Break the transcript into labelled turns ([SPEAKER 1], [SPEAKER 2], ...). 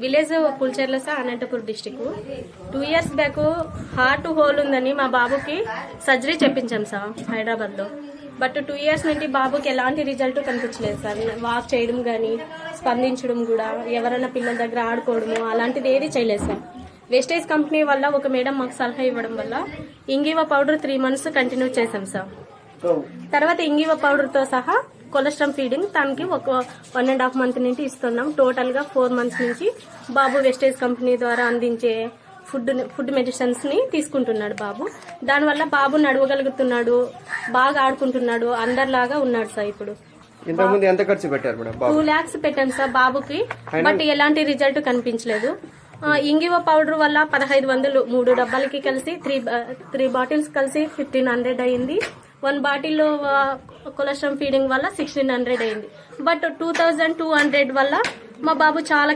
[SPEAKER 1] Village Pulcherla sir, Anantapur district. 2 years back heart hole ఉందని మా బాబుకి సర్జరీ చెప్పించాం సార్ హైదరాబాద్ లో. బట్ 2 years నుండి బాబుకి ఎలాంటి రిజల్ట్ కనిపించలేదు సార్. వాక్ చేయడం గానీ, స్పందించడం కూడా, ఎవరైనా పిల్లల దగ్గర ఆడుకోవడము అలాంటిది ఏది చేయలేదు సార్. వెస్టేజ్ కంపెనీ వల్ల ఒక మేడం మాకు సలహా ఇవ్వడం వల్ల ఇంగివా పౌడర్ 3 months కంటిన్యూ చేసాం సార్. తర్వాత ఇంగివా పౌడర్ తో సహా కొలెస్ట్రాల్ ఫీడింగ్ తనకి ఒక 1.5 month నుంచి ఇస్తున్నాం. టోటల్ గా 4 months నుంచి బాబు వెస్టేజ్ కంపెనీ ద్వారా అందించే ఫుడ్ మెడిసిన్స్ ని తీసుకుంటున్నాడు బాబు. దానివల్ల బాబు నడవగలుగుతున్నాడు, బాగా ఆడుకుంటున్నాడు, అందరిలాగా ఉన్నాడు సార్. ఇప్పుడు
[SPEAKER 2] ఎంత ఖర్చు పెట్టారు మేడం?
[SPEAKER 1] 2 lakhs పెట్టాను సార్ బాబుకి. బట్ ఎలాంటి రిజల్ట్ కనిపించలేదు. ఇంగివా పౌడర్ వల్ల 1500 3 డబ్బాలకి కలిసి 3 bottles కలిసి 1500 అయింది. 1 bottle కొలెస్ట్రాల్ ఫీడింగ్ వల్ల 1600 అయింది. బట్ 2200 వల్ల మా బాబు చాలా